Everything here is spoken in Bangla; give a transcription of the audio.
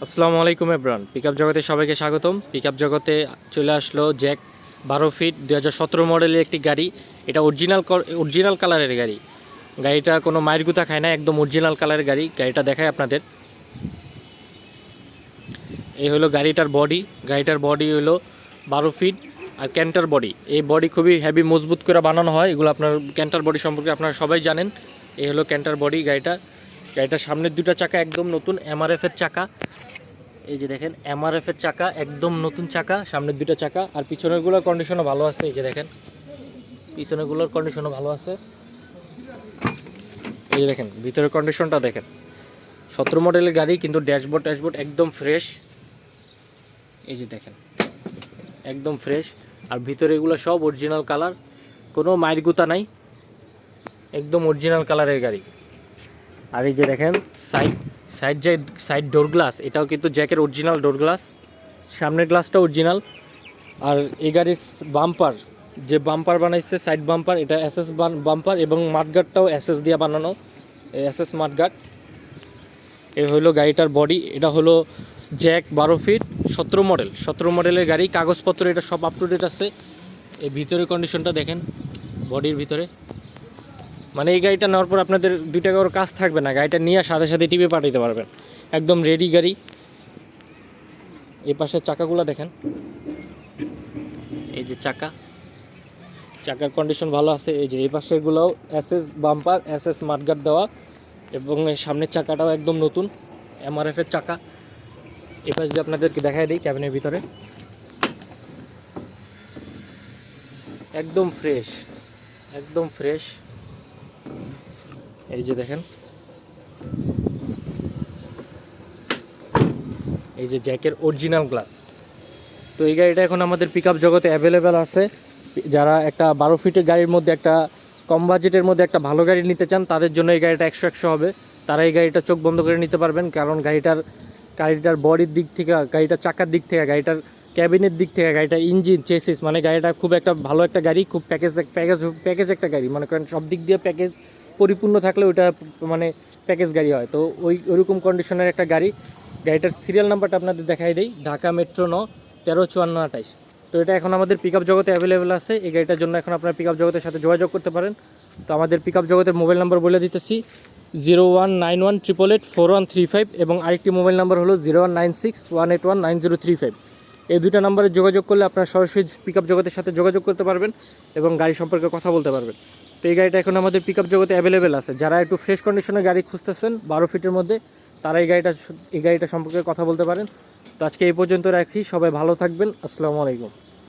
আসসালামু আলাইকুম এভরিওয়ান, পিকআপ জগতে সবাইকে স্বাগতম। পিকআপ জগতে চলে আসলো জ্যাক 12 ফিট 2017 মডেলের একটি গাড়ি। এটা অরিজিনাল কালারের গাড়ি। গাড়িটা কোনো মায়ের গুতা খায় না, একদম অরিজিনাল কালারের গাড়ি। গাড়িটা দেখায় আপনাদের। এই হলো গাড়িটার বডি। গাড়িটার বডি হলো 12 ফিট আর ক্যান্টার বডি। এই বডি খুবই হেভি মজবুত করে বানানো হয়। এগুলো আপনার ক্যান্টার বডি সম্পর্কে আপনারা সবাই জানেন। এই হলো ক্যান্টার বডি। গাড়িটার সামনের দুটো চাকা একদম নতুন এমআরএফের চাকা। এই যে দেখেন এমআরএফের চাকা, একদম নতুন চাকা, সামনের দুটো চাকা। আর পিছনেরগুলোর কন্ডিশনও ভালো আছে। এই যে দেখেন পিছনেরগুলোর কন্ডিশনও ভালো আছে। এই যে দেখেন ভিতরের কন্ডিশনটা দেখেন। 17 মডেলের গাড়ি, কিন্তু ড্যাশবোর্ড একদম ফ্রেশ। এই যে দেখেন একদম ফ্রেশ। আর ভিতরে এগুলো সব অরিজিনাল কালার, কোনো মাইর গুতা নাই, একদম অরিজিনাল কালারের গাড়ি। আর এই যে দেখেন সাইড ডোর গ্লাস, এটাও কিন্তু জ্যাকের অরিজিনাল ডোর গ্লাস। সামনের গ্লাসটা অরিজিনাল। আর এই গাড়ির বাম্পার, যে বাম্পার বানাইছে সাইড বাম্পার, এটা এসএস বাম্পার এবং মাঠগার্ডটাও এসএস দিয়ে বানানো, এসএস মাঠগার্ড। এই হলো গাড়িটার বডি। এটা হলো জ্যাক 12 ফিট 17 মডেলের গাড়ি। কাগজপত্র এটা সব আপ টু ডেট আছে। এই ভিতরের কন্ডিশনটা দেখেন, বডির ভিতরে। মানে এই গাড়িটা নেওয়ার পর আপনাদের 2 টাকার কাজ থাকবে না। গাড়িটা নিয়ে সাথে সাথে টিপে পাঠাতে পারবেন, একদম রেডি গাড়ি। এই পাশের চাকাগুলো দেখেন, এই যে চাকার কন্ডিশন ভালো আছে। এই যে এই পাশেরগুলোও এসএস বাম্পার, এসএস মাঠগার্ড দেওয়া, এবং এই সামনের চাকাটাও একদম নতুন এমআরএফের চাকা। এই পাশ দিয়ে আপনাদেরকে দেখাই দিই ক্যাবিনের ভিতরে, একদম ফ্রেশ। এই যে দেখেন, এই যে জ্যাকের অরিজিনাল গ্লাস। তো এই গাড়িটা এখন আমাদের পিকআপ জগতে অ্যাভেলেবেল আছে। যারা একটা 12 ফিটের গাড়ির মধ্যে, একটা কম বাজেটের মধ্যে একটা ভালো গাড়ি নিতে চান, তাদের জন্য এই গাড়িটা 100 হবে। তারা এই গাড়িটা চোখ বন্ধ করে নিতে পারবেন। কারণ গাড়িটার বডির দিক থেকে, গাড়িটার চাকার দিক থেকে, গাড়িটার ক্যাবিনের দিক থেকে, গাড়িটার ইঞ্জিন, চেসিস, মানে গাড়িটা খুব একটা ভালো একটা গাড়ি, খুব প্যাকেজ একটা গাড়ি। মনে করেন সব দিক দিয়ে প্যাকেজ পরিপূর্ণ থাকলে ওইটা মানে প্যাকেজ গাড়ি হয়। তো ওইরকম কন্ডিশনের একটা গাড়ি। গাড়িটার সিরিয়াল নাম্বারটা আপনাদের দেখাই দিই, ঢাকা মেট্রো 9 135428। তো এটা এখন আমাদের পিকআপ জগতে অ্যাভেলেবেল আছে। এই গাড়িটার জন্য এখন আপনারা পিকআপ জগতের সাথে যোগাযোগ করতে পারেন। তো আমাদের পিকআপ জগতের মোবাইল নাম্বার বলে দিতেছি, 0191884135, এবং আরেকটি মোবাইল নাম্বার হলো 0196181903 এই দুটো নাম্বারে যোগাযোগ করলে আপনারা সরাসরি পিকআপ জগতের সাথে যোগাযোগ করতে পারবেন এবং গাড়ি সম্পর্কে কথা বলতে পারবেন। তো এই গাড়িটা এখন আমাদের পিকআপ জগতে অ্যাভেলেবেল আছে। যারা একটু ফ্রেশ কন্ডিশনের গাড়ি খুঁজতেছেন 12 ফিটের মধ্যে, তারা এই গাড়িটা সম্পর্কে কথা বলতে পারেন। তো আজকে এই পর্যন্ত রাখি। সবাই ভালো থাকবেন। আসসালামু আলাইকুম।